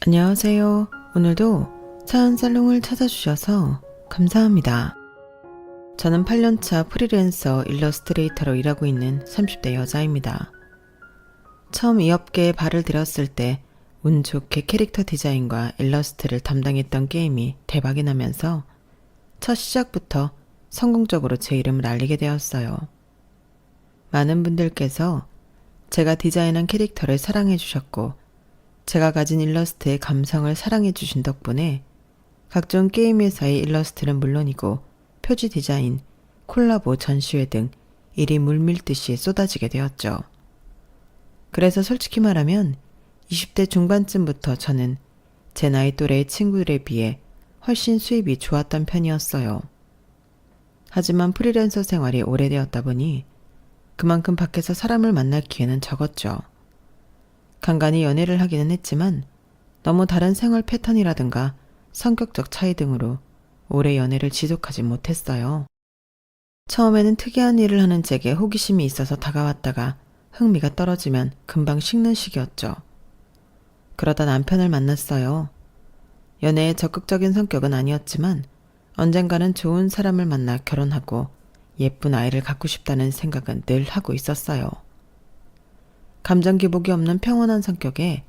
안녕하세요. 오늘도 사연살롱을 찾아주셔서 감사합니다. 저는 8년차 프리랜서 일러스트레이터로 일하고 있는 30대 여자입니다. 처음 이 업계에 발을 들였을 때 운 좋게 캐릭터 디자인과 일러스트를 담당했던 게임이 대박이 나면서 첫 시작부터 성공적으로 제 이름을 알리게 되었어요. 많은 분들께서 제가 디자인한 캐릭터를 사랑해 주셨고 제가 가진 일러스트의 감성을 사랑해 주신 덕분에 각종 게임 회사의 일러스트는 물론이고 표지 디자인, 콜라보 전시회 등 일이 물밀듯이 쏟아지게 되었죠. 그래서 솔직히 말하면 20대 중반쯤부터 저는 제 나이 또래의 친구들에 비해 훨씬 수입이 좋았던 편이었어요. 하지만 프리랜서 생활이 오래되었다 보니 그만큼 밖에서 사람을 만날 기회는 적었죠. 간간히 연애를 하기는 했지만 너무 다른 생활 패턴이라든가 성격적 차이 등으로 오래 연애를 지속하지 못했어요. 처음에는 특이한 일을 하는 제게 호기심이 있어서 다가왔다가 흥미가 떨어지면 금방 식는 시기였죠. 그러다 남편을 만났어요. 연애에 적극적인 성격은 아니었지만 언젠가는 좋은 사람을 만나 결혼하고 예쁜 아이를 갖고 싶다는 생각은 늘 하고 있었어요. 감정 기복이 없는 평온한 성격에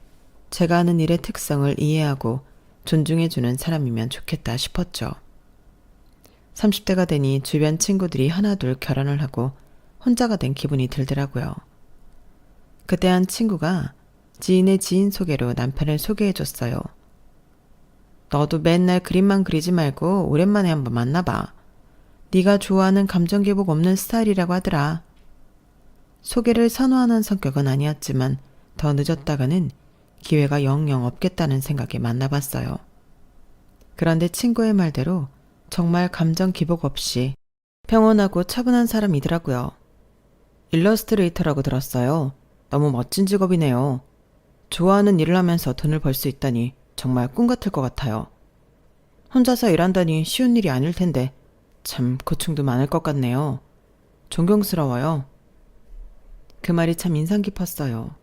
제가 하는 일의 특성을 이해하고 존중해주는 사람이면 좋겠다 싶었죠. 30대가 되니 주변 친구들이 하나둘 결혼을 하고 혼자가 된 기분이 들더라고요. 그때 한 친구가 지인의 지인 소개로 남편을 소개해줬어요. 너도 맨날 그림만 그리지 말고 오랜만에 한번 만나봐. 네가 좋아하는 감정 기복 없는 스타일이라고 하더라. 소개를 선호하는 성격은 아니었지만 더 늦었다가는 기회가 영영 없겠다는 생각에 만나봤어요. 그런데 친구의 말대로 정말 감정 기복 없이 평온하고 차분한 사람이더라고요. 일러스트레이터라고 들었어요. 너무 멋진 직업이네요. 좋아하는 일을 하면서 돈을 벌 수 있다니 정말 꿈 같을 것 같아요. 혼자서 일한다니 쉬운 일이 아닐 텐데 참 고충도 많을 것 같네요. 존경스러워요. 그 말이 참 인상 깊었어요.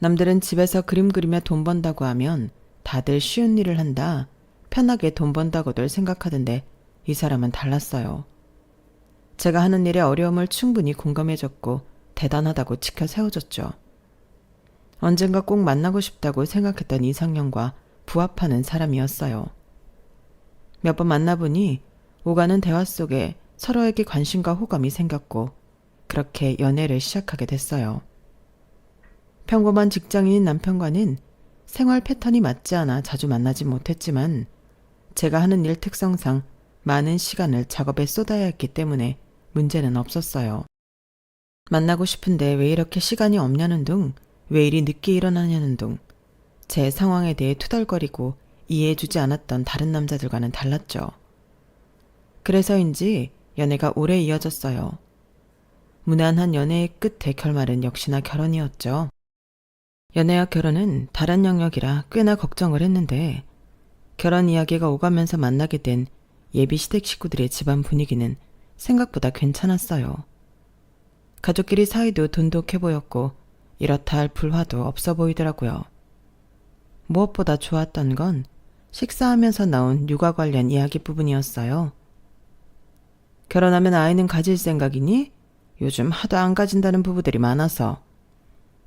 남들은 집에서 그림 그리며 돈 번다고 하면 다들 쉬운 일을 한다, 편하게 돈 번다고들 생각하던데 이 사람은 달랐어요. 제가 하는 일의 어려움을 충분히 공감해줬고 대단하다고 치켜 세워줬죠. 언젠가 꼭 만나고 싶다고 생각했던 이상형과 부합하는 사람이었어요. 몇 번 만나보니 오가는 대화 속에 서로에게 관심과 호감이 생겼고 그렇게 연애를 시작하게 됐어요. 평범한 직장인인 남편과는 생활 패턴이 맞지 않아 자주 만나지 못했지만 제가 하는 일 특성상 많은 시간을 작업에 쏟아야 했기 때문에 문제는 없었어요. 만나고 싶은데 왜 이렇게 시간이 없냐는 둥, 왜 이리 늦게 일어나냐는 둥, 제 상황에 대해 투덜거리고 이해해주지 않았던 다른 남자들과는 달랐죠. 그래서인지 연애가 오래 이어졌어요. 무난한 연애의 끝의 결말은 역시나 결혼이었죠. 연애와 결혼은 다른 영역이라 꽤나 걱정을 했는데 결혼 이야기가 오가면서 만나게 된 예비 시댁 식구들의 집안 분위기는 생각보다 괜찮았어요. 가족끼리 사이도 돈독해 보였고 이렇다 할 불화도 없어 보이더라고요. 무엇보다 좋았던 건 식사하면서 나온 육아 관련 이야기 부분이었어요. 결혼하면 아이는 가질 생각이니? 요즘 하도 안 가진다는 부부들이 많아서.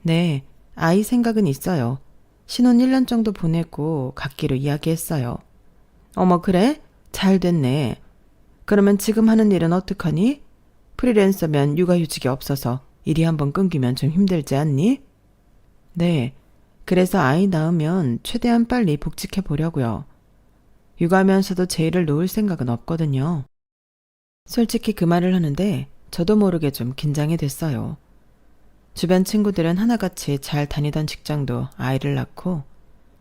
네, 아이 생각은 있어요. 신혼 1년 정도 보내고 갖기로 이야기했어요. 어머 그래? 잘 됐네. 그러면 지금 하는 일은 어떡하니? 프리랜서면 육아휴직이 없어서 일이 한번 끊기면 좀 힘들지 않니? 네, 그래서 아이 낳으면 최대한 빨리 복직해 보려고요. 육아하면서도 제 일을 놓을 생각은 없거든요. 솔직히 그 말을 하는데 저도 모르게 좀 긴장이 됐어요. 주변 친구들은 하나같이 잘 다니던 직장도 아이를 낳고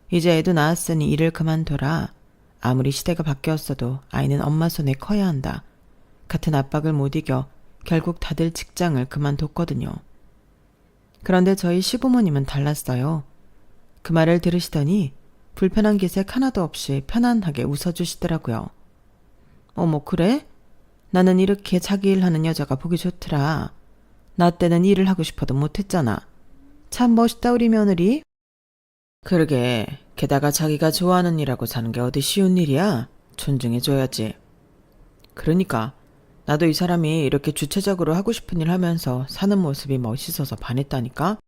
이제 애도 낳았으니 일을 그만둬라. 아무리 시대가 바뀌었어도 아이는 엄마 손에 커야 한다. 같은 압박을 못 이겨 결국 다들 직장을 그만뒀거든요. 그런데 저희 시부모님은 달랐어요. 그 말을 들으시더니 불편한 기색 하나도 없이 편안하게 웃어주시더라고요. 어머 그래? 나는 이렇게 자기 일하는 여자가 보기 좋더라. 나 때는 일을 하고 싶어도 못했잖아. 참 멋있다 우리 며느리. 그러게, 게다가 자기가 좋아하는 일하고 사는 게 어디 쉬운 일이야? 존중해줘야지. 그러니까 나도 이 사람이 이렇게 주체적으로 하고 싶은 일 하면서 사는 모습이 멋있어서 반했다니까?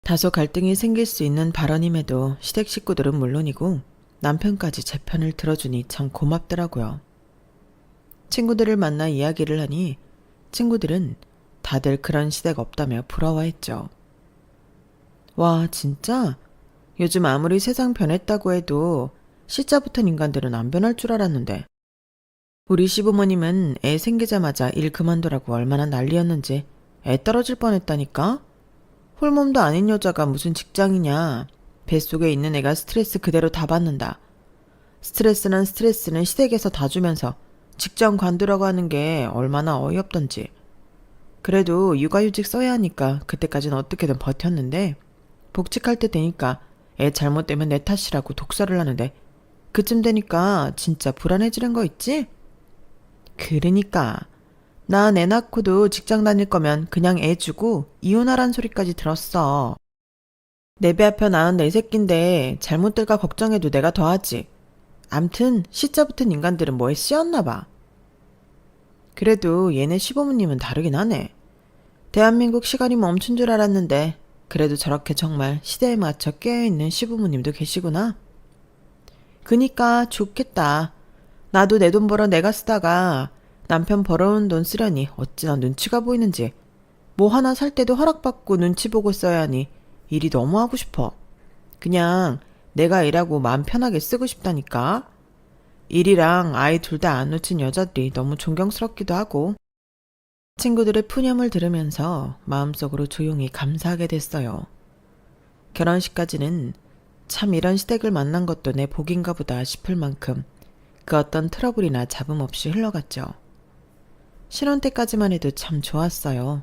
다소 갈등이 생길 수 있는 발언임에도 시댁 식구들은 물론이고 남편까지 제 편을 들어주니 참 고맙더라고요. 친구들을 만나 이야기를 하니 친구들은 다들 그런 시댁 없다며 부러워했죠. 와, 진짜? 요즘 아무리 세상 변했다고 해도 시자 붙은 인간들은 안 변할 줄 알았는데. 우리 시부모님은 애 생기자마자 일 그만두라고 얼마나 난리였는지 애 떨어질 뻔했다니까? 홀몸도 아닌 여자가 무슨 직장이냐. 뱃속에 있는 애가 스트레스 그대로 다 받는다. 스트레스는 시댁에서 다 주면서 직장 관두라고 하는 게 얼마나 어이없던지. 그래도 육아휴직 써야 하니까 그때까지는 어떻게든 버텼는데 복직할 때 되니까 애 잘못되면 내 탓이라고 독설을 하는데 그쯤 되니까 진짜 불안해지는 거 있지? 그러니까 난 애 낳고도 직장 다닐 거면 그냥 애 주고 이혼하란 소리까지 들었어. 내 배 아파 낳은 내 새끼인데 잘못될까 걱정해도 내가 더하지. 암튼 시자 붙은 인간들은 뭐에 씌었나 봐. 그래도 얘네 시부모님은 다르긴 하네. 대한민국 시간이 멈춘 줄 알았는데 그래도 저렇게 정말 시대에 맞춰 깨어있는 시부모님도 계시구나. 그니까 좋겠다. 나도 내 돈 벌어 내가 쓰다가 남편 벌어온 돈 쓰려니 어찌나 눈치가 보이는지. 뭐 하나 살 때도 허락받고 눈치 보고 써야 하니 일이 너무 하고 싶어. 그냥 내가 일하고 마음 편하게 쓰고 싶다니까. 일이랑 아이 둘 다 안 놓친 여자들이 너무 존경스럽기도 하고. 친구들의 푸념을 들으면서 마음속으로 조용히 감사하게 됐어요. 결혼식까지는 참 이런 시댁을 만난 것도 내 복인가 보다 싶을 만큼 그 어떤 트러블이나 잡음 없이 흘러갔죠. 신혼 때까지만 해도 참 좋았어요.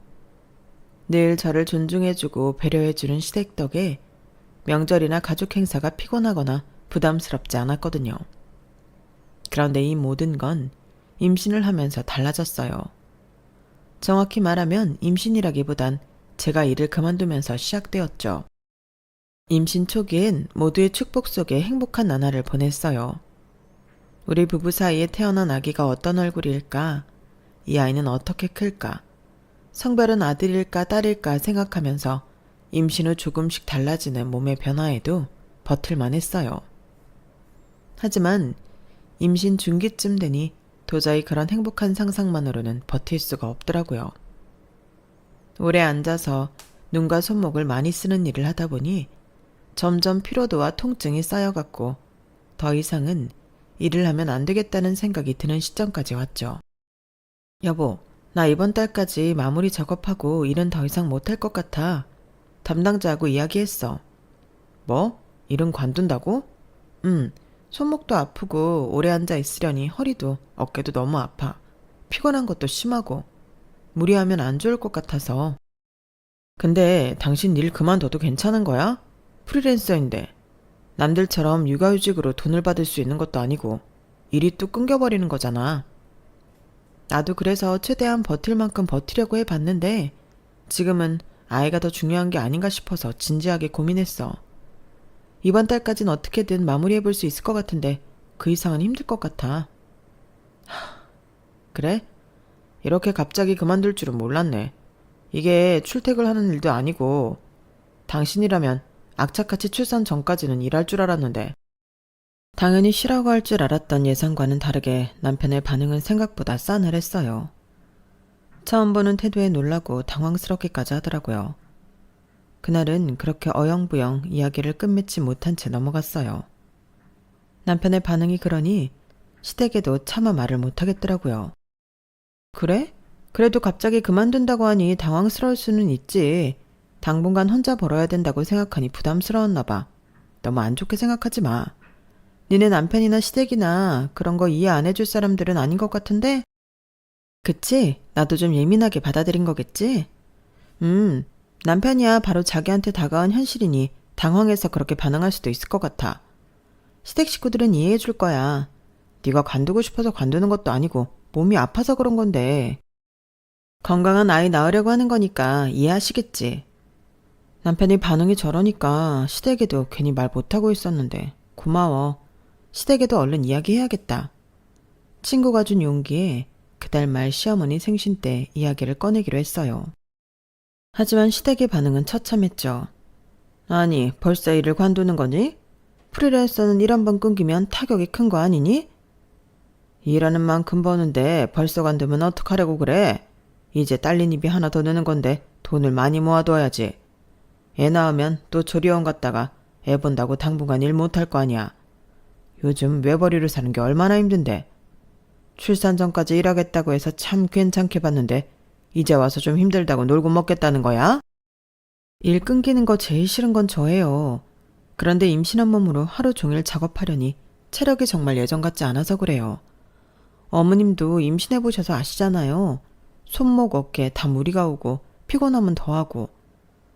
늘 저를 존중해주고 배려해주는 시댁 덕에 명절이나 가족 행사가 피곤하거나 부담스럽지 않았거든요. 그런데 이 모든 건 임신을 하면서 달라졌어요. 정확히 말하면 임신이라기보단 제가 일을 그만두면서 시작되었죠. 임신 초기엔 모두의 축복 속에 행복한 나날을 보냈어요. 우리 부부 사이에 태어난 아기가 어떤 얼굴일까? 이 아이는 어떻게 클까? 성별은 아들일까 딸일까 생각하면서 임신 후 조금씩 달라지는 몸의 변화에도 버틸만 했어요. 하지만 임신 중기쯤 되니 도저히 그런 행복한 상상만으로는 버틸 수가 없더라고요. 오래 앉아서 눈과 손목을 많이 쓰는 일을 하다 보니 점점 피로도와 통증이 쌓여갔고 더 이상은 일을 하면 안 되겠다는 생각이 드는 시점까지 왔죠. 여보, 나 이번 달까지 마무리 작업하고 일은 더 이상 못할 것 같아. 담당자하고 이야기했어. 뭐? 일은 관둔다고? 손목도 아프고 오래 앉아 있으려니 허리도 어깨도 너무 아파. 피곤한 것도 심하고 무리하면 안 좋을 것 같아서. 근데 당신 일 그만둬도 괜찮은 거야? 프리랜서인데 남들처럼 육아휴직으로 돈을 받을 수 있는 것도 아니고 일이 뚝 끊겨버리는 거잖아. 나도 그래서 최대한 버틸 만큼 버티려고 해봤는데 지금은 아이가 더 중요한 게 아닌가 싶어서 진지하게 고민했어. 이번 달까진 어떻게든 마무리해볼 수 있을 것 같은데 그 이상은 힘들 것 같아. 그래? 이렇게 갑자기 그만둘 줄은 몰랐네. 이게 출퇴근하는 일도 아니고 당신이라면 악착같이 출산 전까지는 일할 줄 알았는데. 당연히 쉬라고 할 줄 알았던 예상과는 다르게 남편의 반응은 생각보다 싸늘했어요. 처음 보는 태도에 놀라고 당황스럽기까지 하더라고요. 그날은 그렇게 어영부영 이야기를 끝맺지 못한 채 넘어갔어요. 남편의 반응이 그러니 시댁에도 차마 말을 못하겠더라고요. 그래? 그래도 갑자기 그만둔다고 하니 당황스러울 수는 있지. 당분간 혼자 벌어야 된다고 생각하니 부담스러웠나 봐. 너무 안 좋게 생각하지 마. 니네 남편이나 시댁이나 그런 거 이해 안 해줄 사람들은 아닌 것 같은데? 그치? 나도 좀 예민하게 받아들인 거겠지? 남편이야 바로 자기한테 다가온 현실이니 당황해서 그렇게 반응할 수도 있을 것 같아. 시댁 식구들은 이해해 줄 거야. 네가 관두고 싶어서 관두는 것도 아니고 몸이 아파서 그런 건데. 건강한 아이 낳으려고 하는 거니까 이해하시겠지. 남편이 반응이 저러니까 시댁에도 괜히 말 못하고 있었는데 고마워. 시댁에도 얼른 이야기해야겠다. 친구가 준 용기에 그달 말 시어머니 생신 때 이야기를 꺼내기로 했어요. 하지만 시댁의 반응은 처참했죠. 아니, 벌써 일을 관두는 거니? 프리랜서는 일 한 번 끊기면 타격이 큰 거 아니니? 일하는 만큼 버는데 벌써 관두면 어떡하려고 그래? 이제 딸린 입이 하나 더 느는 건데 돈을 많이 모아둬야지. 애 낳으면 또 조리원 갔다가 애 본다고 당분간 일 못할 거 아니야. 요즘 외벌이로 사는 게 얼마나 힘든데. 출산 전까지 일하겠다고 해서 참 괜찮게 봤는데 이제 와서 좀 힘들다고 놀고 먹겠다는 거야? 일 끊기는 거 제일 싫은 건 저예요. 그런데 임신한 몸으로 하루 종일 작업하려니 체력이 정말 예전 같지 않아서 그래요. 어머님도 임신해보셔서 아시잖아요. 손목 어깨 다 무리가 오고 피곤하면 더하고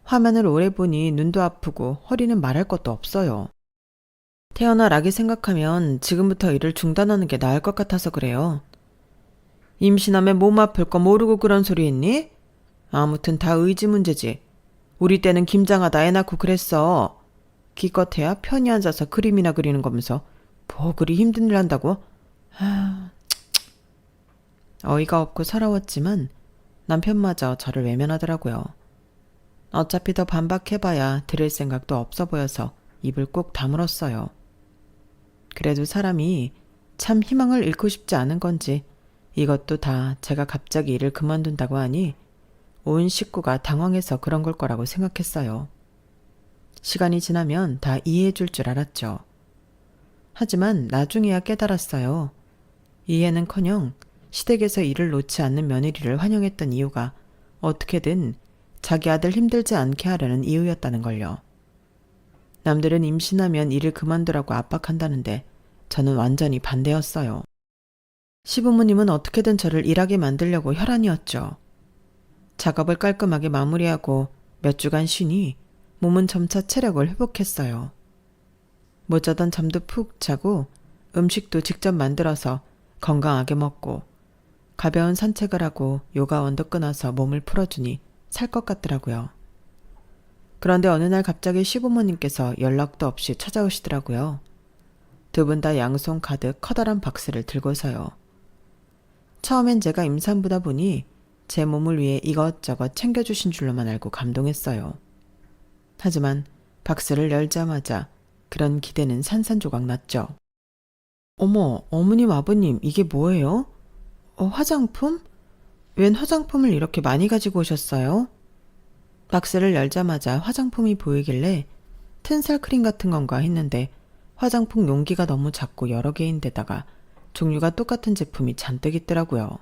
화면을 오래 보니 눈도 아프고 허리는 말할 것도 없어요. 태어날 아기 생각하면 지금부터 일을 중단하는 게 나을 것 같아서 그래요. 임신하면 몸 아플 거 모르고 그런 소리 했니? 아무튼 다 의지 문제지. 우리 때는 김장하다 애 낳고 그랬어. 기껏해야 편히 앉아서 그림이나 그리는 거면서 뭐 그리 힘든 일 한다고? 어이가 없고 서러웠지만 남편마저 저를 외면하더라고요. 어차피 더 반박해봐야 들을 생각도 없어 보여서 입을 꼭 다물었어요. 그래도 사람이 참 희망을 잃고 싶지 않은 건지 이것도 다 제가 갑자기 일을 그만둔다고 하니 온 식구가 당황해서 그런 걸 거라고 생각했어요. 시간이 지나면 다 이해해 줄 줄 알았죠. 하지만 나중에야 깨달았어요. 이해는커녕 시댁에서 일을 놓지 않는 며느리를 환영했던 이유가 어떻게든 자기 아들 힘들지 않게 하려는 이유였다는 걸요. 남들은 임신하면 일을 그만두라고 압박한다는데 저는 완전히 반대였어요. 시부모님은 어떻게든 저를 일하게 만들려고 혈안이었죠. 작업을 깔끔하게 마무리하고 몇 주간 쉬니 몸은 점차 체력을 회복했어요. 못 자던 잠도 푹 자고 음식도 직접 만들어서 건강하게 먹고 가벼운 산책을 하고 요가원도 끊어서 몸을 풀어주니 살 것 같더라고요. 그런데 어느 날 갑자기 시부모님께서 연락도 없이 찾아오시더라고요. 두 분 다 양손 가득 커다란 박스를 들고서요. 처음엔 제가 임산부다 보니 제 몸을 위해 이것저것 챙겨주신 줄로만 알고 감동했어요. 하지만 박스를 열자마자 그런 기대는 산산조각 났죠. 어머, 어머님, 아버님, 이게 뭐예요? 화장품? 웬 화장품을 이렇게 많이 가지고 오셨어요? 박스를 열자마자 화장품이 보이길래 튼살 크림 같은 건가 했는데 화장품 용기가 너무 작고 여러 개인데다가 종류가 똑같은 제품이 잔뜩 있더라고요.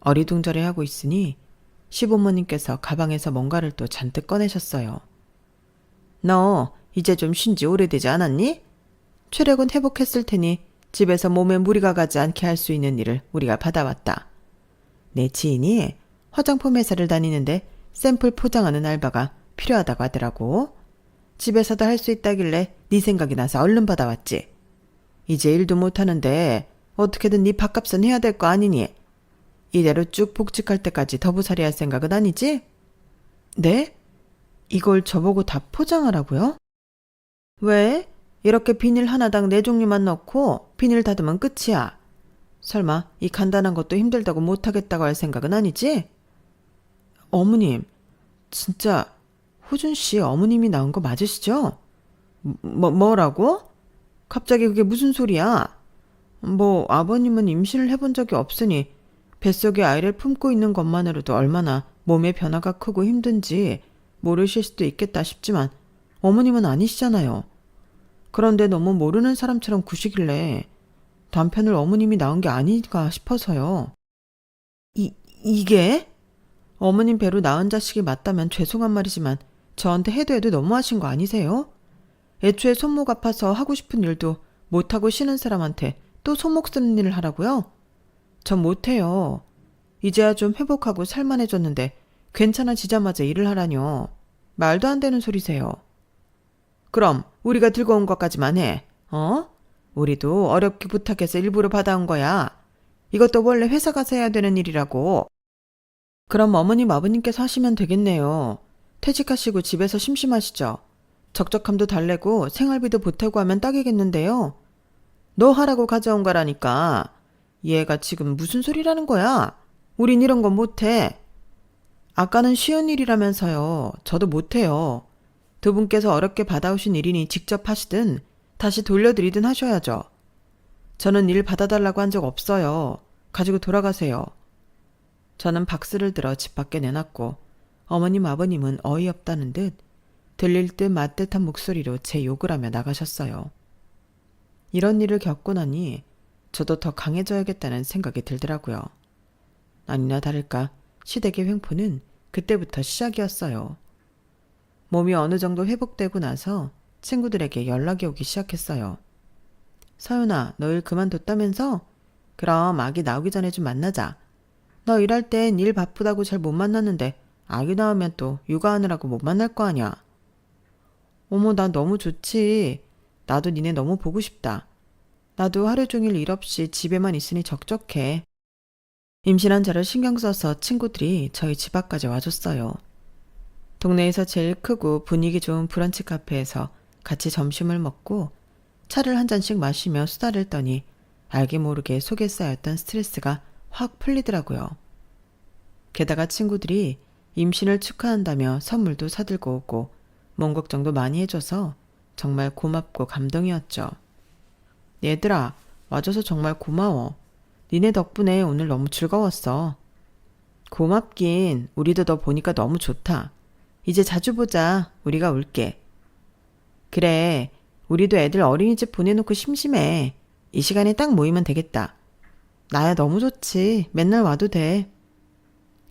어리둥절해하고 있으니 시부모님께서 가방에서 뭔가를 또 잔뜩 꺼내셨어요. 너 이제 좀 쉰 지 오래되지 않았니? 체력은 회복했을 테니 집에서 몸에 무리가 가지 않게 할 수 있는 일을 우리가 받아왔다. 내 지인이 화장품 회사를 다니는데 샘플 포장하는 알바가 필요하다고 하더라고. 집에서도 할 수 있다길래 네 생각이 나서 얼른 받아왔지. 이제 일도 못하는데 어떻게든 네 밥값은 해야 될 거 아니니? 이대로 쭉 복직할 때까지 더부살이 할 생각은 아니지? 네? 이걸 저보고 다 포장하라고요? 왜? 이렇게 비닐 하나당 4종류만 넣고 비닐 닫으면 끝이야. 설마 이 간단한 것도 힘들다고 못하겠다고 할 생각은 아니지? 어머님, 진짜 호준씨 어머님이 나온 거 맞으시죠? 뭐라고? 갑자기 그게 무슨 소리야? 뭐 아버님은 임신을 해본 적이 없으니 뱃속에 아이를 품고 있는 것만으로도 얼마나 몸의 변화가 크고 힘든지 모르실 수도 있겠다 싶지만 어머님은 아니시잖아요. 그런데 너무 모르는 사람처럼 구시길래 남편을 어머님이 낳은 게 아닌가 싶어서요. 이게? 어머님 배로 낳은 자식이 맞다면 죄송한 말이지만 저한테 해도 너무하신 거 아니세요? 애초에 손목 아파서 하고 싶은 일도 못하고 쉬는 사람한테 또 손목 쓰는 일을 하라고요? 전 못해요. 이제야 좀 회복하고 살만해졌는데 괜찮아지자마자 일을 하라뇨. 말도 안 되는 소리세요. 그럼 우리가 들고 온 것까지만 해. 우리도 어렵게 부탁해서 일부러 받아온 거야. 이것도 원래 회사 가서 해야 되는 일이라고. 그럼 어머님, 아버님께서 하시면 되겠네요. 퇴직하시고 집에서 심심하시죠? 적적함도 달래고 생활비도 보태고 하면 딱이겠는데요. 너 하라고 가져온 거라니까. 얘가 지금 무슨 소리라는 거야? 우린 이런 건 못해. 아까는 쉬운 일이라면서요. 저도 못해요. 두 분께서 어렵게 받아오신 일이니 직접 하시든 다시 돌려드리든 하셔야죠. 저는 일 받아달라고 한 적 없어요. 가지고 돌아가세요. 저는 박스를 들어 집 밖에 내놨고 어머님 아버님은 어이없다는 듯 들릴 듯 맞듯한 목소리로 제 욕을 하며 나가셨어요. 이런 일을 겪고 나니 저도 더 강해져야겠다는 생각이 들더라고요. 아니나 다를까 시댁의 횡포는 그때부터 시작이었어요. 몸이 어느 정도 회복되고 나서 친구들에게 연락이 오기 시작했어요. 서윤아, 너 일 그만뒀다면서? 그럼 아기 나오기 전에 좀 만나자. 너 일할 땐 일 바쁘다고 잘 못 만났는데 아기 나오면 또 육아하느라고 못 만날 거 아냐. 어머, 난 너무 좋지. 나도 니네 너무 보고 싶다. 나도 하루 종일 일 없이 집에만 있으니 적적해. 임신한 저를 신경 써서 친구들이 저희 집 앞까지 와줬어요. 동네에서 제일 크고 분위기 좋은 브런치 카페에서 같이 점심을 먹고 차를 한 잔씩 마시며 수다를 떠니 알게 모르게 속에 쌓였던 스트레스가 확 풀리더라고요. 게다가 친구들이 임신을 축하한다며 선물도 사들고 오고 몸 걱정도 많이 해줘서 정말 고맙고 감동이었죠. 얘들아, 와줘서 정말 고마워. 니네 덕분에 오늘 너무 즐거웠어. 고맙긴. 우리도 너 보니까 너무 좋다. 이제 자주 보자. 우리가 올게. 그래. 우리도 애들 어린이집 보내놓고 심심해. 이 시간에 딱 모이면 되겠다. 나야 너무 좋지. 맨날 와도 돼.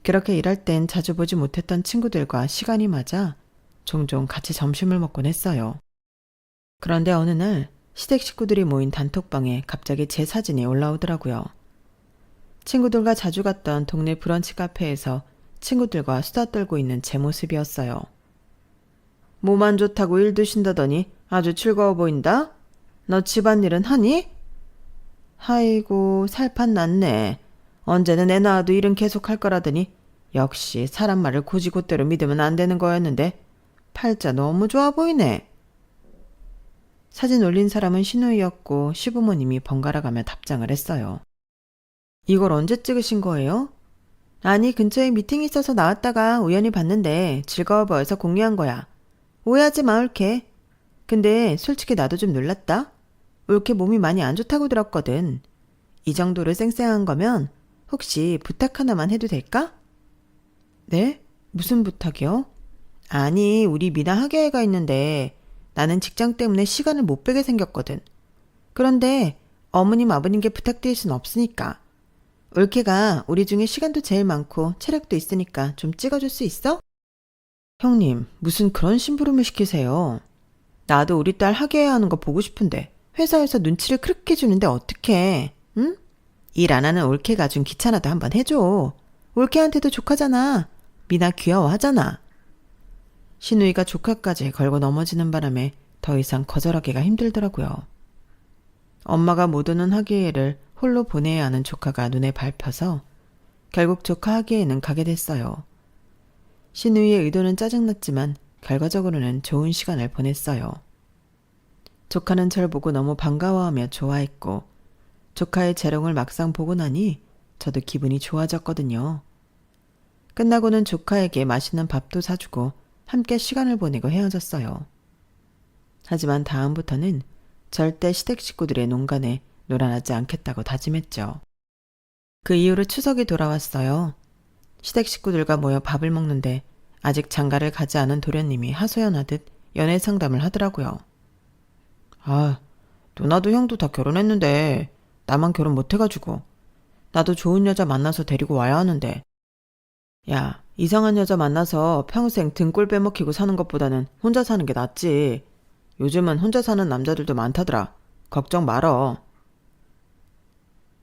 그렇게 일할 땐 자주 보지 못했던 친구들과 시간이 맞아 종종 같이 점심을 먹곤 했어요. 그런데 어느 날 시댁 식구들이 모인 단톡방에 갑자기 제 사진이 올라오더라고요. 친구들과 자주 갔던 동네 브런치 카페에서 친구들과 수다 떨고 있는 제 모습이었어요. 몸 안 좋다고 일 드신다더니 아주 즐거워 보인다? 너 집안일은 하니? 아이고, 살판 났네. 언제는 애 낳아도 일은 계속 할 거라더니 역시 사람 말을 고지고대로 믿으면 안 되는 거였는데 팔자 너무 좋아 보이네. 사진 올린 사람은 신우이였고 시부모님이 번갈아가며 답장을 했어요. 이걸 언제 찍으신 거예요? 아니, 근처에 미팅이 있어서 나왔다가 우연히 봤는데 즐거워 보여서 공유한 거야. 오해하지 마, 올케. 근데 솔직히 나도 좀 놀랐다. 올케 몸이 많이 안 좋다고 들었거든. 이 정도로 쌩쌩한 거면 혹시 부탁 하나만 해도 될까? 네? 무슨 부탁이요? 아니, 우리 미나 학예회가 있는데 나는 직장 때문에 시간을 못 빼게 생겼거든. 그런데 어머님 아버님께 부탁드릴 순 없으니까. 올케가 우리 중에 시간도 제일 많고 체력도 있으니까 좀 찍어줄 수 있어? 형님, 무슨 그런 심부름을 시키세요? 나도 우리 딸 학예회 하는 거 보고 싶은데 회사에서 눈치를 그렇게 주는데 어떡해, 응? 일 안 하는 올케가 좀 귀찮아도 한번 해줘. 올케한테도 조카잖아. 미나 귀여워하잖아. 신우이가 조카까지 걸고 넘어지는 바람에 더 이상 거절하기가 힘들더라고요. 엄마가 못 오는 학예회를 홀로 보내야 하는 조카가 눈에 밟혀서 결국 조카 학예회는 가게 됐어요. 신우이의 의도는 짜증났지만 결과적으로는 좋은 시간을 보냈어요. 조카는 절 보고 너무 반가워하며 좋아했고 조카의 재롱을 막상 보고 나니 저도 기분이 좋아졌거든요. 끝나고는 조카에게 맛있는 밥도 사주고 함께 시간을 보내고 헤어졌어요. 하지만 다음부터는 절대 시댁 식구들의 농간에 놀아나지 않겠다고 다짐했죠. 그 이후로 추석이 돌아왔어요. 시댁 식구들과 모여 밥을 먹는데 아직 장가를 가지 않은 도련님이 하소연하듯 연애 상담을 하더라고요. 아, 누나도 형도 다 결혼했는데 나만 결혼 못해가지고 나도 좋은 여자 만나서 데리고 와야 하는데. 야, 이상한 여자 만나서 평생 등골 빼먹히고 사는 것보다는 혼자 사는 게 낫지. 요즘은 혼자 사는 남자들도 많다더라. 걱정 말어.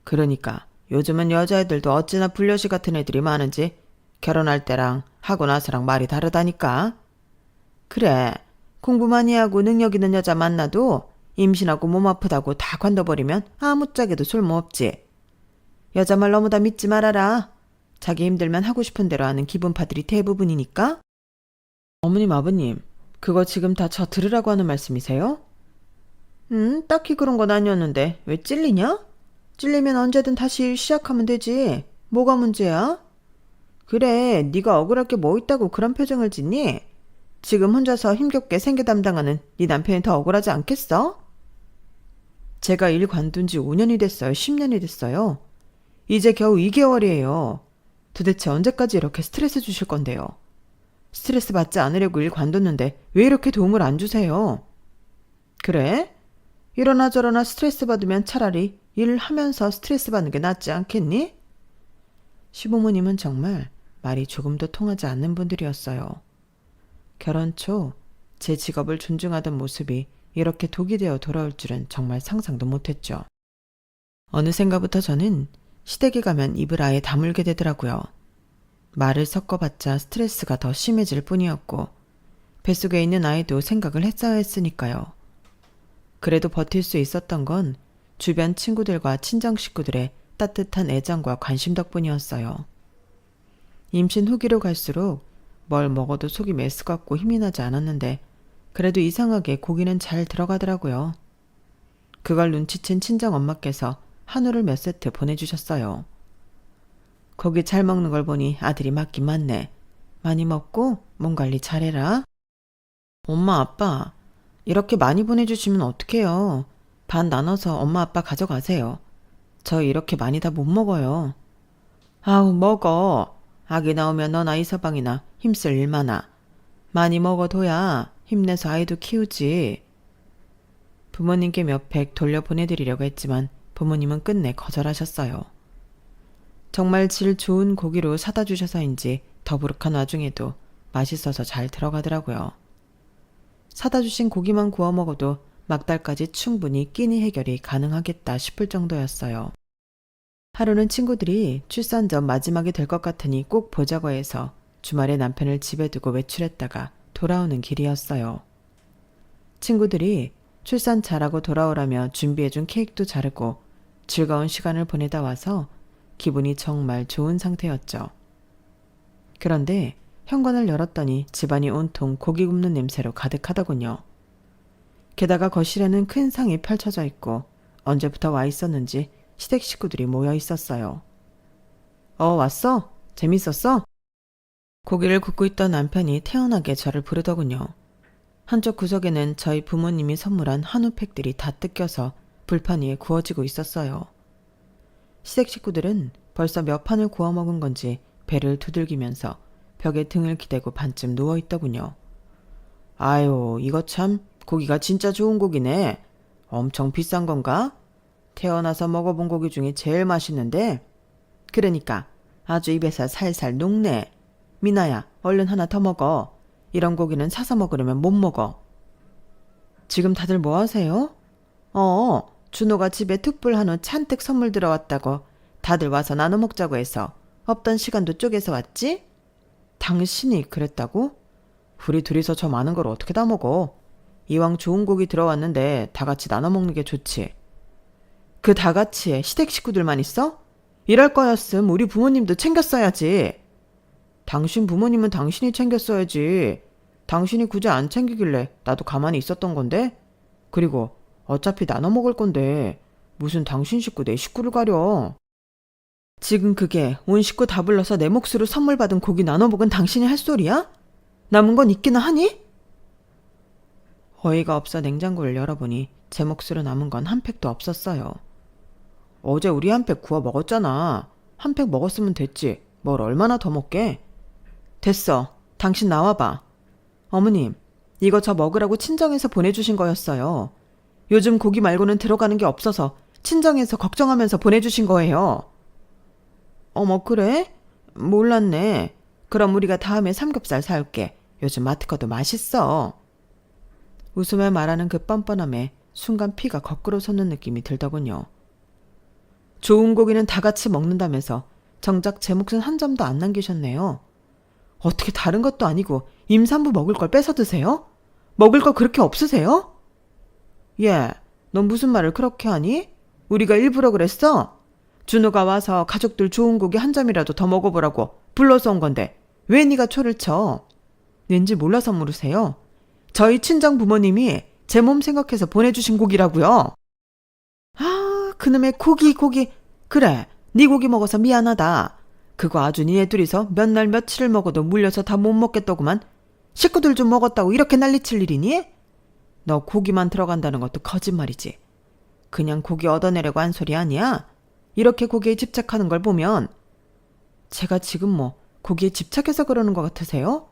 그러니까 요즘은 여자애들도 어찌나 불려시 같은 애들이 많은지 결혼할 때랑 하고 나서랑 말이 다르다니까. 그래, 공부 많이 하고 능력 있는 여자 만나도 임신하고 몸 아프다고 다 관둬버리면 아무짝에도 쓸모없지. 여자 말 너무 다 믿지 말아라. 자기 힘들면 하고 싶은 대로 하는 기분파들이 대부분이니까. 어머님, 아버님, 그거 지금 다 저 들으라고 하는 말씀이세요? 딱히 그런 건 아니었는데 왜 찔리냐? 찔리면 언제든 다시 일 시작하면 되지. 뭐가 문제야? 그래, 네가 억울할 게 뭐 있다고 그런 표정을 짓니? 지금 혼자서 힘겹게 생계 담당하는 네 남편이 더 억울하지 않겠어? 제가 일 관둔 지 5년이 됐어요. 10년이 됐어요. 이제 겨우 2개월이에요. 도대체 언제까지 이렇게 스트레스 주실 건데요? 스트레스 받지 않으려고 일 관뒀는데 왜 이렇게 도움을 안 주세요? 그래? 이러나 저러나 스트레스 받으면 차라리 일하면서 스트레스 받는 게 낫지 않겠니? 시부모님은 정말 말이 조금도 통하지 않는 분들이었어요. 결혼 초 제 직업을 존중하던 모습이 이렇게 독이 되어 돌아올 줄은 정말 상상도 못했죠. 어느샌가부터 저는 시댁에 가면 입을 아예 다물게 되더라고요. 말을 섞어봤자 스트레스가 더 심해질 뿐이었고 뱃속에 있는 아이도 생각을 했어야 했으니까요. 그래도 버틸 수 있었던 건 주변 친구들과 친정 식구들의 따뜻한 애정과 관심 덕분이었어요. 임신 후기로 갈수록 뭘 먹어도 속이 메스껍고 힘이 나지 않았는데 그래도 이상하게 고기는 잘 들어가더라고요. 그걸 눈치챈 친정 엄마께서 한우를 몇 세트 보내주셨어요. 고기 잘 먹는 걸 보니 아들이 맞긴 맞네. 많이 먹고 몸 관리 잘해라. 엄마, 아빠, 이렇게 많이 보내주시면 어떡해요. 반 나눠서 엄마, 아빠 가져가세요. 저 이렇게 많이 다 못 먹어요. 아우, 먹어. 아기 나오면 너나 이서방이나 힘쓸 일 많아. 많이 먹어둬야 힘내서 아이도 키우지. 부모님께 몇 팩 돌려보내드리려고 했지만 부모님은 끝내 거절하셨어요. 정말 질 좋은 고기로 사다 주셔서인지 더부룩한 와중에도 맛있어서 잘 들어가더라고요. 사다 주신 고기만 구워 먹어도 막달까지 충분히 끼니 해결이 가능하겠다 싶을 정도였어요. 하루는 친구들이 출산 전 마지막이 될 것 같으니 꼭 보자고 해서 주말에 남편을 집에 두고 외출했다가 돌아오는 길이었어요. 친구들이 출산 잘하고 돌아오라며 준비해준 케이크도 자르고 즐거운 시간을 보내다 와서 기분이 정말 좋은 상태였죠. 그런데 현관을 열었더니 집안이 온통 고기 굽는 냄새로 가득하더군요. 게다가 거실에는 큰 상이 펼쳐져 있고 언제부터 와 있었는지 시댁 식구들이 모여 있었어요. 왔어? 재밌었어? 고기를 굽고 있던 남편이 태연하게 저를 부르더군요. 한쪽 구석에는 저희 부모님이 선물한 한우팩들이 다 뜯겨서 불판 위에 구워지고 있었어요. 시댁 식구들은 벌써 몇 판을 구워 먹은 건지 배를 두들기면서 벽에 등을 기대고 반쯤 누워있더군요. 아유, 이거 참 고기가 진짜 좋은 고기네. 엄청 비싼 건가? 태어나서 먹어본 고기 중에 제일 맛있는데? 그러니까 아주 입에서 살살 녹네. 미나야, 얼른 하나 더 먹어. 이런 고기는 사서 먹으려면 못 먹어. 지금 다들 뭐 하세요? 준호가 집에 특불 한우 잔뜩 선물 들어왔다고 다들 와서 나눠 먹자고 해서 없던 시간도 쪼개서 왔지? 당신이 그랬다고? 우리 둘이서 저 많은 걸 어떻게 다 먹어? 이왕 좋은 고기 들어왔는데 다 같이 나눠 먹는 게 좋지. 그 다 같이에 시댁 식구들만 있어? 이럴 거였음 우리 부모님도 챙겼어야지. 당신 부모님은 당신이 챙겼어야지. 당신이 굳이 안 챙기길래 나도 가만히 있었던 건데? 그리고 어차피 나눠 먹을 건데 무슨 당신 식구 내 식구를 가려. 지금 그게 온 식구 다 불러서 내 몫으로 선물 받은 고기 나눠 먹은 당신이 할 소리야? 남은 건 있기나 하니? 어이가 없어 냉장고를 열어보니 제 몫으로 남은 건 한 팩도 없었어요. 어제 우리 한 팩 구워 먹었잖아. 한 팩 먹었으면 됐지. 뭘 얼마나 더 먹게? 됐어. 당신 나와봐. 어머님, 이거 저 먹으라고 친정에서 보내주신 거였어요. 요즘 고기 말고는 들어가는 게 없어서 친정에서 걱정하면서 보내주신 거예요. 어머, 그래? 몰랐네. 그럼 우리가 다음에 삼겹살 사올게. 요즘 마트 거도 맛있어. 웃으며 말하는 그 뻔뻔함에 순간 피가 거꾸로 솟는 느낌이 들더군요. 좋은 고기는 다 같이 먹는다면서 정작 제 몫은 한 점도 안 남기셨네요. 어떻게 다른 것도 아니고 임산부 먹을 걸 뺏어 드세요? 먹을 거 그렇게 없으세요? 예, 넌 무슨 말을 그렇게 하니? 우리가 일부러 그랬어? 준호가 와서 가족들 좋은 고기 한 점이라도 더 먹어보라고 불러서 온 건데 왜 네가 초를 쳐? 왠지 몰라서 물으세요? 저희 친정 부모님이 제 몸 생각해서 보내주신 고기라고요. 아, 그놈의 고기. 그래, 네 고기 먹어서 미안하다. 그거 아주 니네 둘이서 몇 날 며칠을 먹어도 물려서 다 못 먹겠더구만. 식구들 좀 먹었다고 이렇게 난리칠 일이니? 너 고기만 들어간다는 것도 거짓말이지. 그냥 고기 얻어내려고 한 소리 아니야? 이렇게 고기에 집착하는 걸 보면. 제가 지금 뭐 고기에 집착해서 그러는 것 같으세요?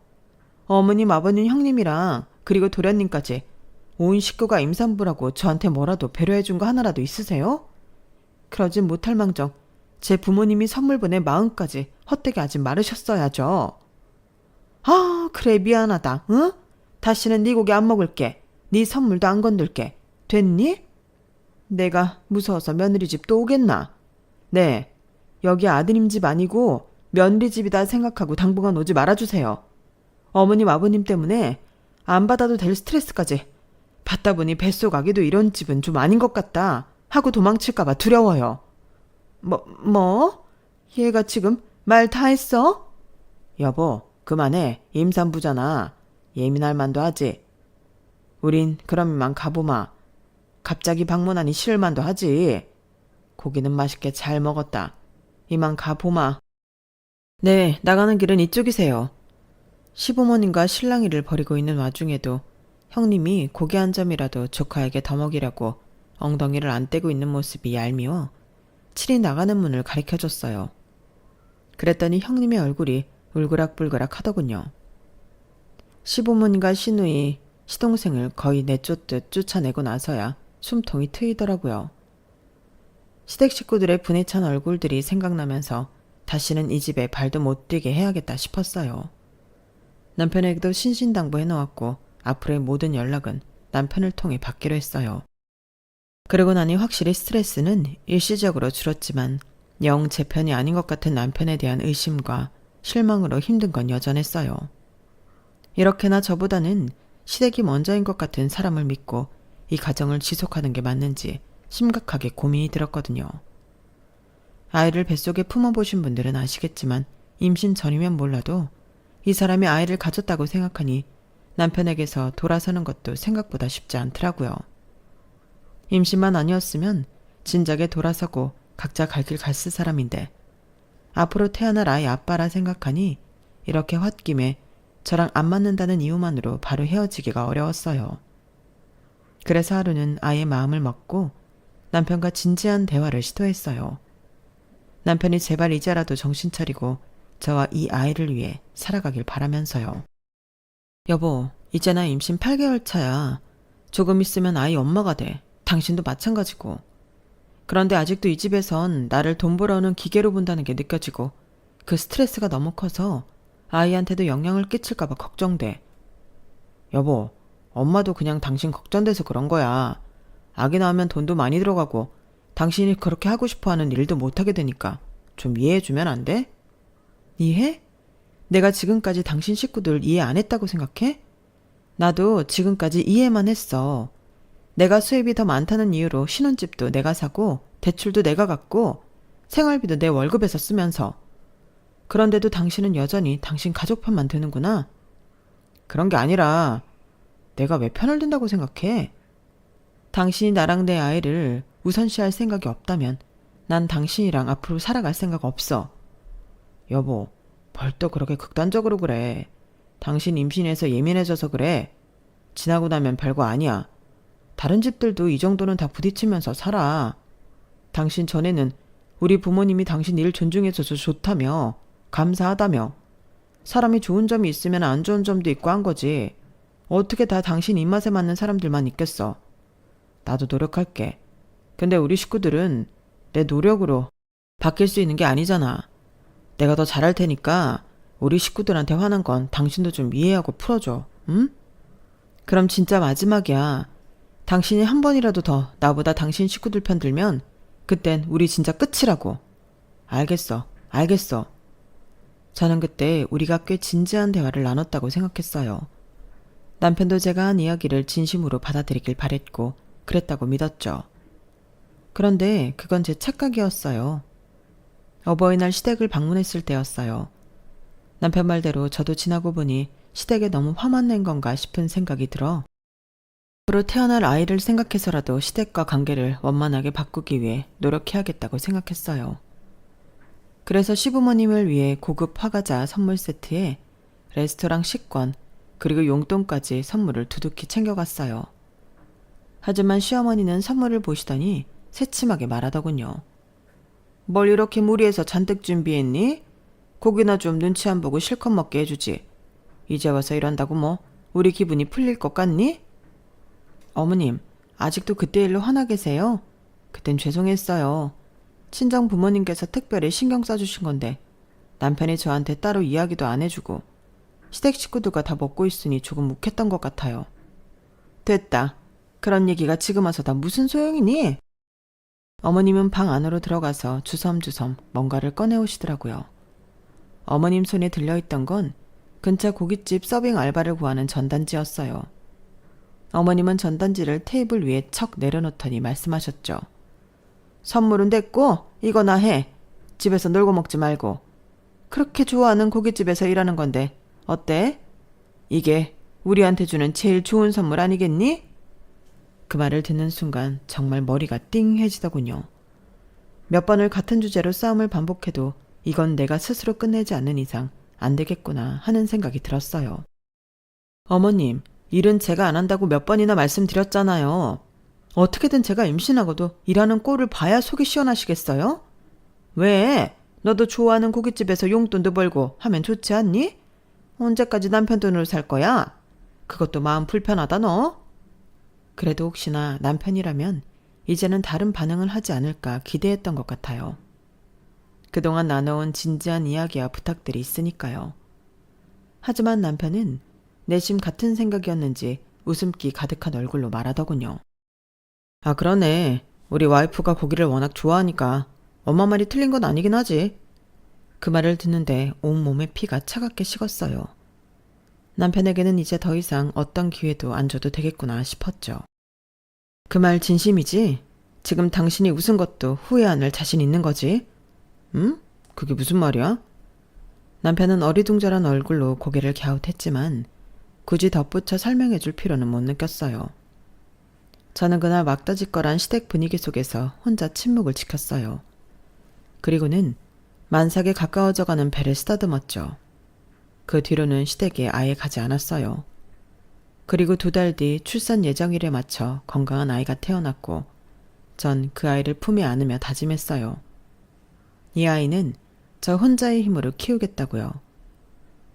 어머님, 아버님, 형님이랑 그리고 도련님까지 온 식구가 임산부라고 저한테 뭐라도 배려해준 거 하나라도 있으세요? 그러진 못할 망정 제 부모님이 선물 보낼 마음까지 헛되게 하지 말으셨어야죠. 아, 그래, 미안하다. 응? 다시는 네 고기 안 먹을게. 네 선물도 안 건들게. 됐니? 내가 무서워서 며느리 집 또 오겠나? 네, 여기 아드님 집 아니고 며느리 집이다 생각하고 당분간 오지 말아주세요. 어머님, 아버님 때문에 안 받아도 될 스트레스까지 받다 보니 뱃속 아기도 이런 집은 좀 아닌 것 같다 하고 도망칠까봐 두려워요. 뭐? 얘가 지금 말 다 했어? 여보, 그만해. 임산부잖아. 예민할 만도 하지. 우린 그럼 이만 가보마. 갑자기 방문하니 싫을 만도 하지. 고기는 맛있게 잘 먹었다. 이만 가보마. 네, 나가는 길은 이쪽이세요. 시부모님과 실랑이를 벌이고 있는 와중에도 형님이 고기 한 점이라도 조카에게 더 먹이라고 엉덩이를 안 떼고 있는 모습이 얄미워 칠이 나가는 문을 가리켜줬어요. 그랬더니 형님의 얼굴이 울그락불그락 하더군요. 시부모님과 시누이, 시동생을 거의 내쫓듯 쫓아내고 나서야 숨통이 트이더라고요. 시댁 식구들의 분에 찬 얼굴들이 생각나면서 다시는 이 집에 발도 못 들게 해야겠다 싶었어요. 남편에게도 신신당부해 놓았고 앞으로의 모든 연락은 남편을 통해 받기로 했어요. 그러고 나니 확실히 스트레스는 일시적으로 줄었지만 영 제 편이 아닌 것 같은 남편에 대한 의심과 실망으로 힘든 건 여전했어요. 이렇게나 저보다는 시댁이 먼저인 것 같은 사람을 믿고 이 가정을 지속하는 게 맞는지 심각하게 고민이 들었거든요. 아이를 뱃속에 품어보신 분들은 아시겠지만 임신 전이면 몰라도 이 사람이 아이를 가졌다고 생각하니 남편에게서 돌아서는 것도 생각보다 쉽지 않더라고요. 임신만 아니었으면 진작에 돌아서고 각자 갈 길 갔을 사람인데 앞으로 태어날 아이 아빠라 생각하니 이렇게 홧김에 저랑 안 맞는다는 이유만으로 바로 헤어지기가 어려웠어요. 그래서 하루는 아이의 마음을 먹고 남편과 진지한 대화를 시도했어요. 남편이 제발 이제라도 정신 차리고 저와 이 아이를 위해 살아가길 바라면서요. 여보, 이제 나 임신 8개월 차야. 조금 있으면 아이 엄마가 돼. 당신도 마찬가지고. 그런데 아직도 이 집에선 나를 돈 벌어오는 기계로 본다는 게 느껴지고 그 스트레스가 너무 커서 아이한테도 영향을 끼칠까봐 걱정돼. 여보, 엄마도 그냥 당신 걱정돼서 그런 거야. 아기 낳으면 돈도 많이 들어가고 당신이 그렇게 하고 싶어하는 일도 못하게 되니까 좀 이해해주면 안 돼? 이해? 내가 지금까지 당신 식구들 이해 안 했다고 생각해? 나도 지금까지 이해만 했어. 내가 수입이 더 많다는 이유로 신혼집도 내가 사고 대출도 내가 갚고 생활비도 내 월급에서 쓰면서. 그런데도 당신은 여전히 당신 가족 편만 드는구나. 그런 게 아니라 내가 왜 편을 든다고 생각해? 당신이 나랑 내 아이를 우선시할 생각이 없다면 난 당신이랑 앞으로 살아갈 생각 없어. 여보, 벌떡 그렇게 극단적으로 그래. 당신 임신해서 예민해져서 그래. 지나고 나면 별거 아니야. 다른 집들도 이 정도는 다 부딪히면서 살아. 당신 전에는 우리 부모님이 당신 일 존중해줘서 좋다며, 감사하다며. 사람이 좋은 점이 있으면 안 좋은 점도 있고 한 거지. 어떻게 다 당신 입맛에 맞는 사람들만 있겠어. 나도 노력할게. 근데 우리 식구들은 내 노력으로 바뀔 수 있는 게 아니잖아. 내가 더 잘할 테니까 우리 식구들한테 화난 건 당신도 좀 이해하고 풀어줘. 응? 그럼 진짜 마지막이야. 당신이 한 번이라도 더 나보다 당신 식구들 편 들면 그땐 우리 진짜 끝이라고. 알겠어. 저는 그때 우리가 꽤 진지한 대화를 나눴다고 생각했어요. 남편도 제가 한 이야기를 진심으로 받아들이길 바랬고 그랬다고 믿었죠. 그런데 그건 제 착각이었어요. 어버이날 시댁을 방문했을 때였어요. 남편 말대로 저도 지나고 보니 시댁에 너무 화만 낸 건가 싶은 생각이 들어 앞으로 태어날 아이를 생각해서라도 시댁과 관계를 원만하게 바꾸기 위해 노력해야겠다고 생각했어요. 그래서 시부모님을 위해 고급 화과자 선물 세트에 레스토랑 식권 그리고 용돈까지 선물을 두둑히 챙겨갔어요. 하지만 시어머니는 선물을 보시더니 새침하게 말하더군요. 뭘 이렇게 무리해서 잔뜩 준비했니? 고기나 좀 눈치 안 보고 실컷 먹게 해주지. 이제 와서 이런다고 뭐 우리 기분이 풀릴 것 같니? 어머님, 아직도 그때 일로 화나 계세요? 그땐 죄송했어요. 친정 부모님께서 특별히 신경 써주신 건데 남편이 저한테 따로 이야기도 안 해주고 시댁 식구들과 다 먹고 있으니 조금 묵했던 것 같아요. 됐다. 그런 얘기가 지금 와서 다 무슨 소용이니? 어머님은 방 안으로 들어가서 주섬주섬 뭔가를 꺼내오시더라고요. 어머님 손에 들려있던 건 근처 고깃집 서빙 알바를 구하는 전단지였어요. 어머님은 전단지를 테이블 위에 척 내려놓더니 말씀하셨죠. 선물은 됐고 이거나 해. 집에서 놀고 먹지 말고. 그렇게 좋아하는 고깃집에서 일하는 건데 어때? 이게 우리한테 주는 제일 좋은 선물 아니겠니? 그 말을 듣는 순간 정말 머리가 띵해지더군요. 몇 번을 같은 주제로 싸움을 반복해도 이건 내가 스스로 끝내지 않는 이상 안 되겠구나 하는 생각이 들었어요. 어머님, 일은 제가 안 한다고 몇 번이나 말씀드렸잖아요. 어떻게든 제가 임신하고도 일하는 꼴을 봐야 속이 시원하시겠어요? 왜? 너도 좋아하는 고깃집에서 용돈도 벌고 하면 좋지 않니? 언제까지 남편 돈으로 살 거야? 그것도 마음 불편하다 너? 그래도 혹시나 남편이라면 이제는 다른 반응을 하지 않을까 기대했던 것 같아요. 그동안 나눠온 진지한 이야기와 부탁들이 있으니까요. 하지만 남편은 내심 같은 생각이었는지 웃음기 가득한 얼굴로 말하더군요. 아, 그러네. 우리 와이프가 고기를 워낙 좋아하니까 엄마 말이 틀린 건 아니긴 하지. 그 말을 듣는데 온몸에 피가 차갑게 식었어요. 남편에게는 이제 더 이상 어떤 기회도 안 줘도 되겠구나 싶었죠. 그 말 진심이지? 지금 당신이 웃은 것도 후회 안 할 자신 있는 거지? 응? 그게 무슨 말이야? 남편은 어리둥절한 얼굴로 고개를 갸웃했지만 굳이 덧붙여 설명해 줄 필요는 못 느꼈어요. 저는 그날 막다지껄한 시댁 분위기 속에서 혼자 침묵을 지켰어요. 그리고는 만삭에 가까워져가는 배를 쓰다듬었죠. 그 뒤로는 시댁에 아예 가지 않았어요. 그리고 2달 뒤 출산 예정일에 맞춰 건강한 아이가 태어났고 전 그 아이를 품에 안으며 다짐했어요. 이 아이는 저 혼자의 힘으로 키우겠다고요.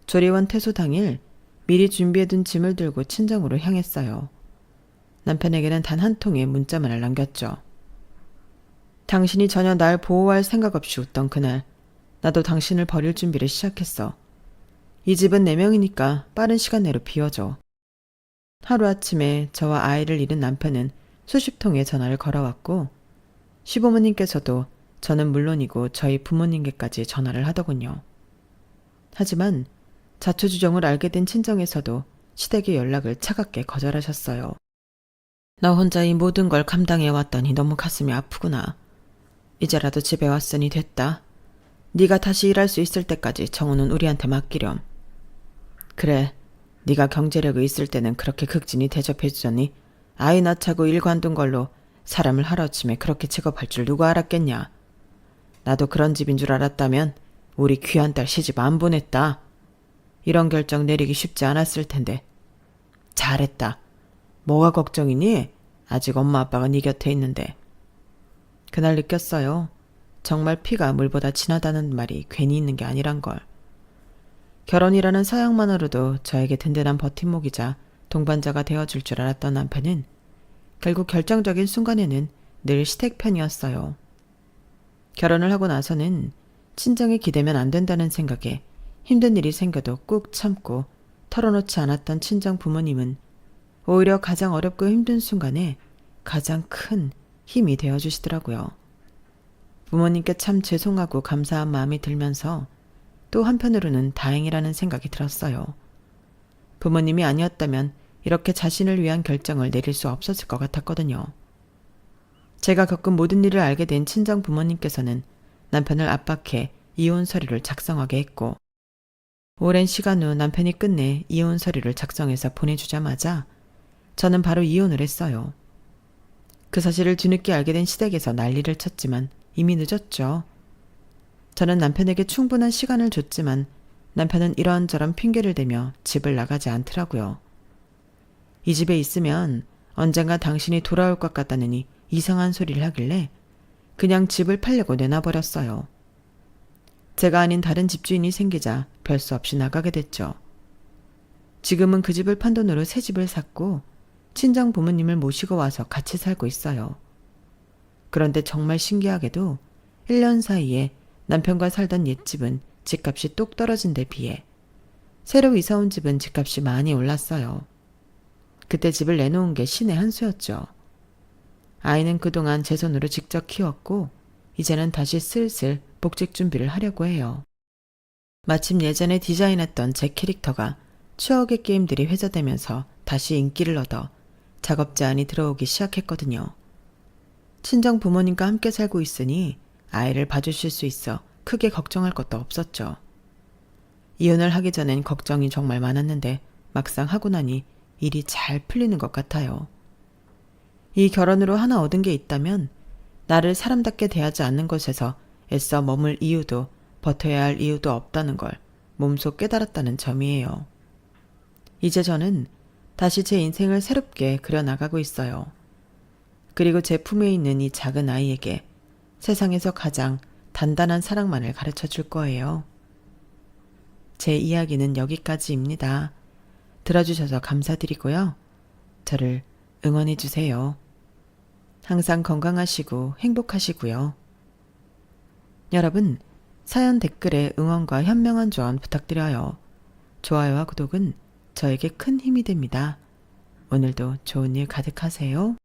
조리원 퇴소 당일 미리 준비해둔 짐을 들고 친정으로 향했어요. 남편에게는 단 한 통의 문자만을 남겼죠. 당신이 전혀 날 보호할 생각 없이 웃던 그날 나도 당신을 버릴 준비를 시작했어. 이 집은 4명이니까 빠른 시간 내로 비워줘. 하루아침에 저와 아이를 잃은 남편은 수십 통의 전화를 걸어왔고 시부모님께서도 저는 물론이고 저희 부모님께까지 전화를 하더군요. 하지만 자초지종을 알게 된 친정에서도 시댁의 연락을 차갑게 거절하셨어요. 나 혼자 이 모든 걸 감당해 왔더니 너무 가슴이 아프구나. 이제라도 집에 왔으니 됐다. 네가 다시 일할 수 있을 때까지 정우는 우리한테 맡기렴. 그래, 네가 경제력이 있을 때는 그렇게 극진히 대접해주더니 아이 낳자고 일 관둔 걸로 사람을 하루아침에 그렇게 취급할 줄 누가 알았겠냐. 나도 그런 집인 줄 알았다면 우리 귀한 딸 시집 안 보냈다. 이런 결정 내리기 쉽지 않았을 텐데. 잘했다. 뭐가 걱정이니? 아직 엄마 아빠가 네 곁에 있는데. 그날 느꼈어요. 정말 피가 물보다 진하다는 말이 괜히 있는 게 아니란 걸. 결혼이라는 서약만으로도 저에게 든든한 버팀목이자 동반자가 되어줄 줄 알았던 남편은 결국 결정적인 순간에는 늘 시댁 편이었어요. 결혼을 하고 나서는 친정에 기대면 안 된다는 생각에 힘든 일이 생겨도 꾹 참고 털어놓지 않았던 친정 부모님은 오히려 가장 어렵고 힘든 순간에 가장 큰 힘이 되어주시더라고요. 부모님께 참 죄송하고 감사한 마음이 들면서 또 한편으로는 다행이라는 생각이 들었어요. 부모님이 아니었다면 이렇게 자신을 위한 결정을 내릴 수 없었을 것 같았거든요. 제가 겪은 모든 일을 알게 된 친정 부모님께서는 남편을 압박해 이혼 서류를 작성하게 했고 오랜 시간 후 남편이 끝내 이혼 서류를 작성해서 보내주자마자 저는 바로 이혼을 했어요. 그 사실을 뒤늦게 알게 된 시댁에서 난리를 쳤지만 이미 늦었죠. 저는 남편에게 충분한 시간을 줬지만 남편은 이런저런 핑계를 대며 집을 나가지 않더라고요. 이 집에 있으면 언젠가 당신이 돌아올 것 같다느니 이상한 소리를 하길래 그냥 집을 팔려고 내놔버렸어요. 제가 아닌 다른 집주인이 생기자 별 수 없이 나가게 됐죠. 지금은 그 집을 판 돈으로 새 집을 샀고 친정 부모님을 모시고 와서 같이 살고 있어요. 그런데 정말 신기하게도 1년 사이에 남편과 살던 옛집은 집값이 똑 떨어진 데 비해 새로 이사 온 집은 집값이 많이 올랐어요. 그때 집을 내놓은 게 신의 한 수였죠. 아이는 그동안 제 손으로 직접 키웠고 이제는 다시 슬슬 복직 준비를 하려고 해요. 마침 예전에 디자인했던 제 캐릭터가 추억의 게임들이 회자되면서 다시 인기를 얻어 작업 제안이 들어오기 시작했거든요. 친정 부모님과 함께 살고 있으니 아이를 봐주실 수 있어 크게 걱정할 것도 없었죠. 이혼을 하기 전엔 걱정이 정말 많았는데 막상 하고 나니 일이 잘 풀리는 것 같아요. 이 결혼으로 하나 얻은 게 있다면 나를 사람답게 대하지 않는 것에서 애써 머물 이유도 버텨야 할 이유도 없다는 걸 몸소 깨달았다는 점이에요. 이제 저는 다시 제 인생을 새롭게 그려나가고 있어요. 그리고 제 품에 있는 이 작은 아이에게 세상에서 가장 단단한 사랑만을 가르쳐 줄 거예요. 제 이야기는 여기까지입니다. 들어주셔서 감사드리고요. 저를 응원해 주세요. 항상 건강하시고 행복하시고요. 여러분, 사연 댓글에 응원과 현명한 조언 부탁드려요. 좋아요와 구독은 저에게 큰 힘이 됩니다. 오늘도 좋은 일 가득하세요.